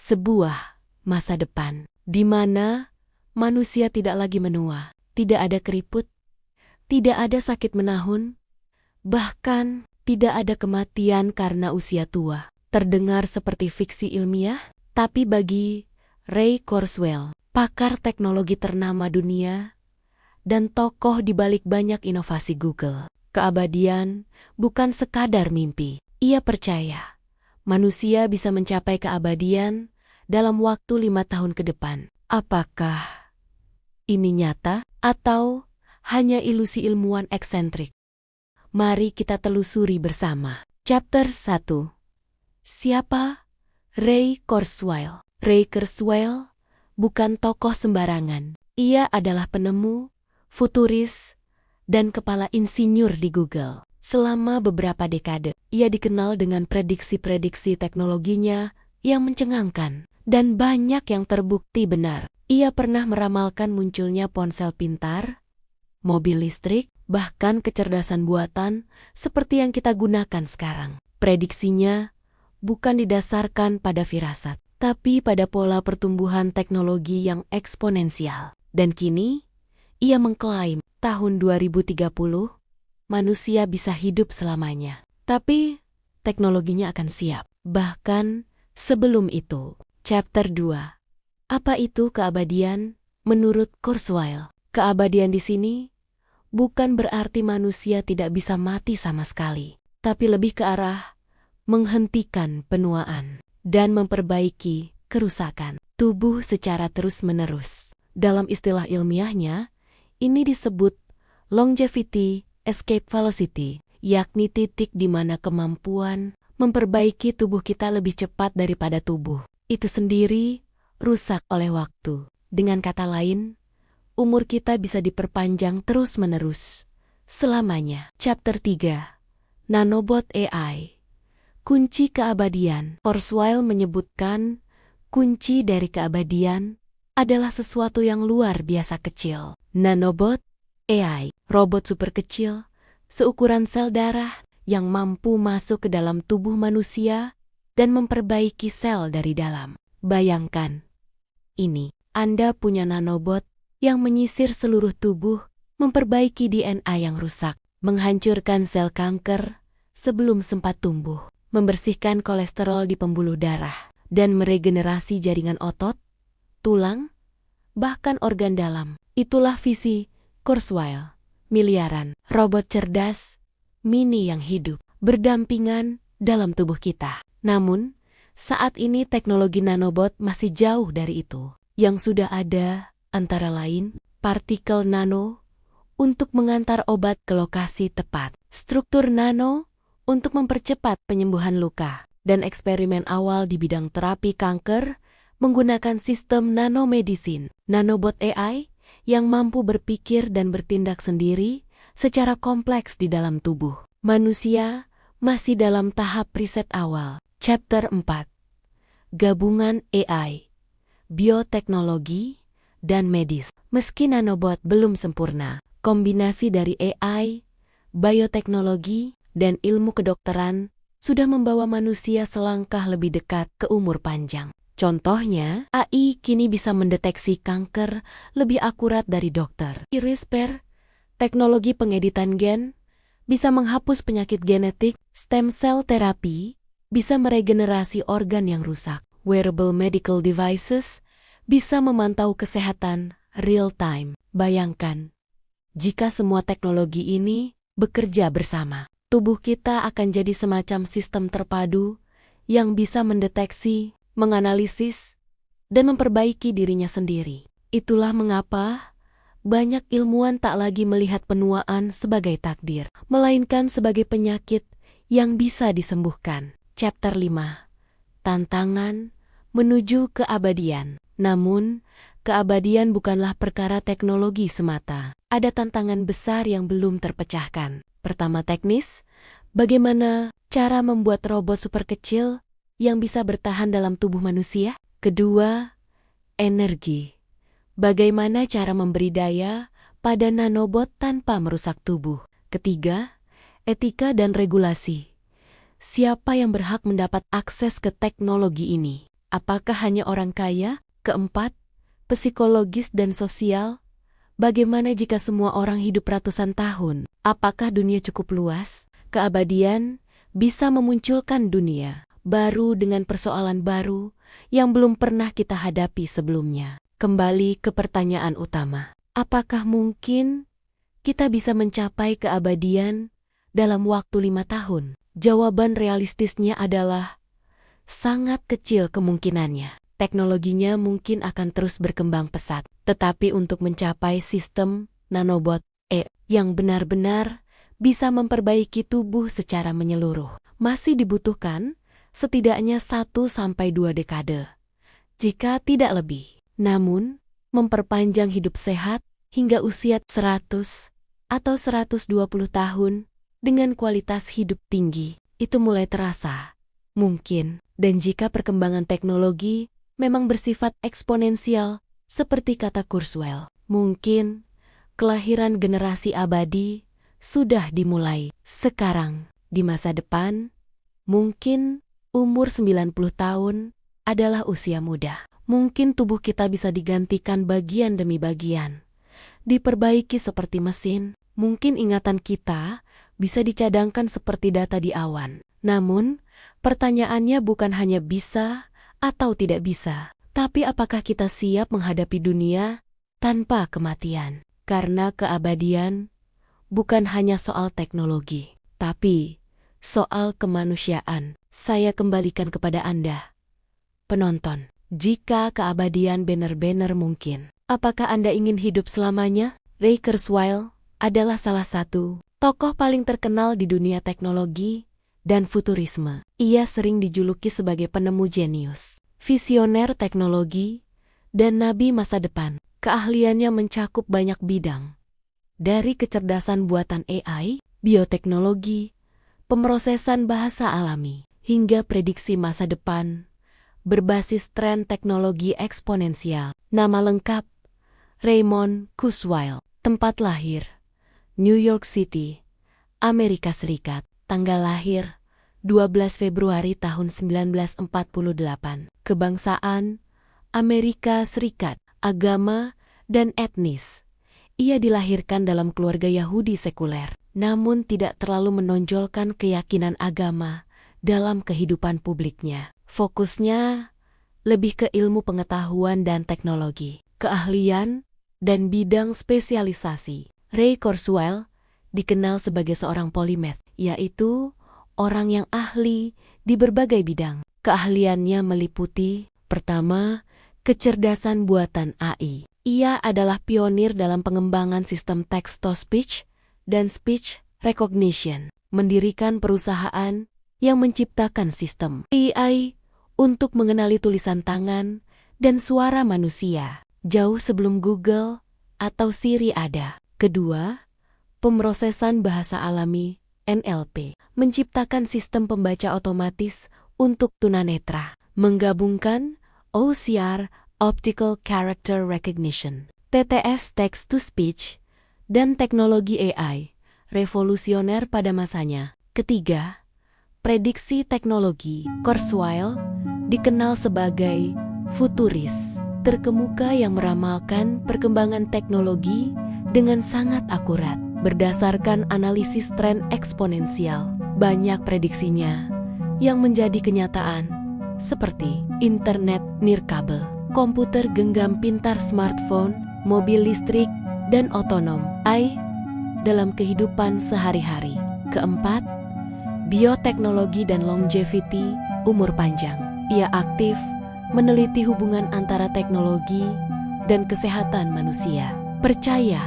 Sebuah masa depan di mana manusia tidak lagi menua, tidak ada keriput, tidak ada sakit menahun, bahkan tidak ada kematian karena usia tua. Terdengar seperti fiksi ilmiah, tapi bagi Ray Kurzweil, pakar teknologi ternama dunia dan tokoh di balik banyak inovasi Google, keabadian bukan sekadar mimpi. Ia percaya manusia bisa mencapai keabadian dalam waktu 5 tahun ke depan. Apakah ini nyata atau hanya ilusi ilmuwan eksentrik? Mari kita telusuri bersama. Chapter 1. Siapa Ray Kurzweil? Ray Kurzweil bukan tokoh sembarangan. Ia adalah penemu, futuris, dan kepala insinyur di Google. Selama beberapa dekade, ia dikenal dengan prediksi-prediksi teknologinya yang mencengangkan dan banyak yang terbukti benar. Ia pernah meramalkan munculnya ponsel pintar, mobil listrik, bahkan kecerdasan buatan seperti yang kita gunakan sekarang. Prediksinya bukan didasarkan pada firasat, tapi pada pola pertumbuhan teknologi yang eksponensial. Dan kini, ia mengklaim tahun 2030, manusia bisa hidup selamanya. Tapi, teknologinya akan siap. Bahkan, sebelum itu. Chapter 2. Apa itu keabadian? Menurut Kurzweil, keabadian di sini bukan berarti manusia tidak bisa mati sama sekali, tapi lebih ke arah menghentikan penuaan dan memperbaiki kerusakan tubuh secara terus-menerus. Dalam istilah ilmiahnya, ini disebut longevity escape velocity, yakni titik di mana kemampuan memperbaiki tubuh kita lebih cepat daripada tubuh itu sendiri rusak oleh waktu. Dengan kata lain, umur kita bisa diperpanjang terus-menerus selamanya. Chapter 3. Nanobot AI. Kunci keabadian. Kurzweil menyebutkan kunci dari keabadian adalah sesuatu yang luar biasa kecil. Nanobot AI, robot super kecil, seukuran sel darah yang mampu masuk ke dalam tubuh manusia dan memperbaiki sel dari dalam. Bayangkan, ini Anda punya nanobot yang menyisir seluruh tubuh, memperbaiki DNA yang rusak, menghancurkan sel kanker sebelum sempat tumbuh, membersihkan kolesterol di pembuluh darah, dan meregenerasi jaringan otot, tulang, bahkan organ dalam. Itulah visi Kurzweil. Miliaran robot cerdas, mini yang hidup, berdampingan dalam tubuh kita. Namun, saat ini teknologi nanobot masih jauh dari itu. Yang sudah ada, antara lain, partikel nano untuk mengantar obat ke lokasi tepat, struktur nano untuk mempercepat penyembuhan luka, dan eksperimen awal di bidang terapi kanker menggunakan sistem nanomedicine. Nanobot AI yang mampu berpikir dan bertindak sendiri secara kompleks di dalam tubuh. Manusia masih dalam tahap riset awal. Chapter 4. Gabungan AI, bioteknologi, dan medis. Meski nanobot belum sempurna, kombinasi dari AI, bioteknologi, dan ilmu kedokteran sudah membawa manusia selangkah lebih dekat ke umur panjang. Contohnya, AI kini bisa mendeteksi kanker lebih akurat dari dokter. CRISPR, teknologi pengeditan gen, bisa menghapus penyakit genetik. Stem cell terapi bisa meregenerasi organ yang rusak. Wearable medical devices bisa memantau kesehatan real time. Bayangkan, jika semua teknologi ini bekerja bersama, tubuh kita akan jadi semacam sistem terpadu yang bisa mendeteksi, menganalisis, dan memperbaiki dirinya sendiri. Itulah mengapa banyak ilmuwan tak lagi melihat penuaan sebagai takdir, melainkan sebagai penyakit yang bisa disembuhkan. Chapter 5. Tantangan menuju keabadian. Namun, keabadian bukanlah perkara teknologi semata. Ada tantangan besar yang belum terpecahkan. Pertama, teknis. Bagaimana cara membuat robot super kecil yang bisa bertahan dalam tubuh manusia? Kedua, energi. Bagaimana cara memberi daya pada nanobot tanpa merusak tubuh? Ketiga, etika dan regulasi. Siapa yang berhak mendapat akses ke teknologi ini? Apakah hanya orang kaya? Keempat, psikologis dan sosial. Bagaimana jika semua orang hidup ratusan tahun? Apakah dunia cukup luas? Keabadian bisa memunculkan dunia baru dengan persoalan baru yang belum pernah kita hadapi sebelumnya. Kembali ke pertanyaan utama. Apakah mungkin kita bisa mencapai keabadian dalam waktu 5 tahun? Jawaban realistisnya adalah sangat kecil kemungkinannya. Teknologinya mungkin akan terus berkembang pesat. Tetapi untuk mencapai sistem nanobot yang benar-benar bisa memperbaiki tubuh secara menyeluruh, masih dibutuhkan setidaknya 1-2 dekade, jika tidak lebih. Namun, memperpanjang hidup sehat hingga usia 100 atau 120 tahun dengan kualitas hidup tinggi, itu mulai terasa mungkin. Dan jika perkembangan teknologi memang bersifat eksponensial, seperti kata Kurzweil, mungkin kelahiran generasi abadi sudah dimulai sekarang. Di masa depan, mungkin umur 90 tahun adalah usia muda. Mungkin tubuh kita bisa digantikan bagian demi bagian, diperbaiki seperti mesin. Mungkin ingatan kita bisa dicadangkan seperti data di awan. Namun, pertanyaannya bukan hanya bisa atau tidak bisa, tapi apakah kita siap menghadapi dunia tanpa kematian? Karena keabadian bukan hanya soal teknologi, tapi soal kemanusiaan. Saya kembalikan kepada Anda, penonton. Jika keabadian benar-benar mungkin, apakah Anda ingin hidup selamanya? Ray Kurzweil adalah salah satu tokoh paling terkenal di dunia teknologi dan futurisme. Ia sering dijuluki sebagai penemu jenius, visioner teknologi, dan nabi masa depan. Keahliannya mencakup banyak bidang, dari kecerdasan buatan AI, bioteknologi, pemrosesan bahasa alami, hingga prediksi masa depan berbasis tren teknologi eksponensial. Nama lengkap: Raymond Kurzweil. Tempat lahir: New York City, Amerika Serikat. Tanggal lahir: 12 Februari tahun 1948. Kebangsaan: Amerika Serikat. Agama dan etnis: ia dilahirkan dalam keluarga Yahudi sekuler, namun tidak terlalu menonjolkan keyakinan agama dalam kehidupan publiknya. Fokusnya lebih ke ilmu pengetahuan dan teknologi, keahlian, dan bidang spesialisasi. Ray Kurzweil dikenal sebagai seorang polimath, yaitu orang yang ahli di berbagai bidang. Keahliannya meliputi: pertama, kecerdasan buatan AI. Ia adalah pionir dalam pengembangan sistem text-to-speech dan speech recognition, mendirikan perusahaan yang menciptakan sistem AI untuk mengenali tulisan tangan dan suara manusia, jauh sebelum Google atau Siri ada. Kedua, pemrosesan bahasa alami NLP, menciptakan sistem pembaca otomatis untuk tunanetra, menggabungkan OCR, Optical Character Recognition, TTS Text-to-Speech, dan teknologi AI, revolusioner pada masanya. Ketiga, prediksi teknologi. Kurzweil dikenal sebagai futuris terkemuka yang meramalkan perkembangan teknologi dengan sangat akurat. Berdasarkan analisis tren eksponensial, banyak prediksinya yang menjadi kenyataan, seperti internet nirkabel, komputer genggam pintar, smartphone, mobil listrik, dan otonom AI dalam kehidupan sehari-hari. Keempat, bioteknologi dan longevity, umur panjang. Ia aktif meneliti hubungan antara teknologi dan kesehatan manusia. Percaya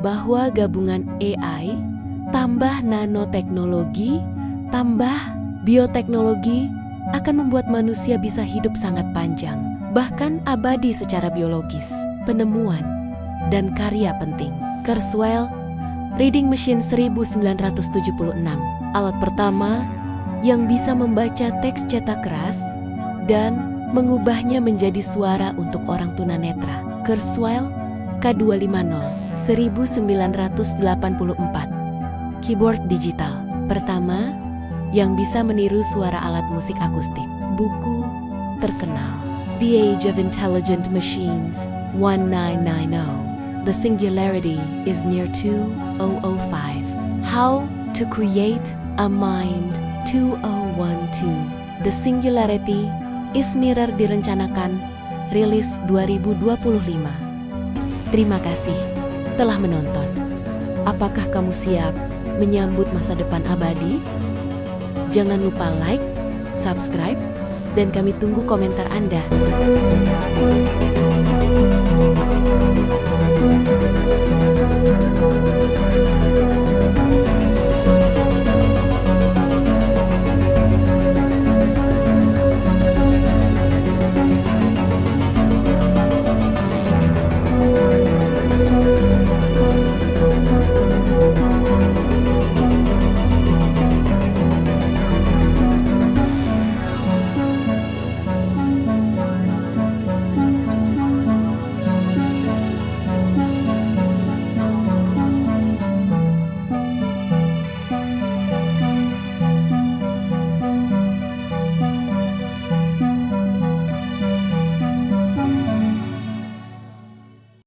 bahwa gabungan AI tambah nanoteknologi tambah bioteknologi akan membuat manusia bisa hidup sangat panjang, bahkan abadi secara biologis. Penemuan dan karya penting. Kurzweil Reading Machine 1976, alat pertama yang bisa membaca teks cetak keras dan mengubahnya menjadi suara untuk orang tunanetra. Kurzweil K250 1984, keyboard digital pertama yang bisa meniru suara alat musik akustik. Buku terkenal. The Age of Intelligent Machines, 1990. The Singularity is Near 2005. How to Create a Mind, 2012. The Singularity is Nearer direncanakan rilis 2025. Terima kasih telah menonton. Apakah kamu siap menyambut masa depan abadi? Jangan lupa like, subscribe, dan kami tunggu komentar Anda.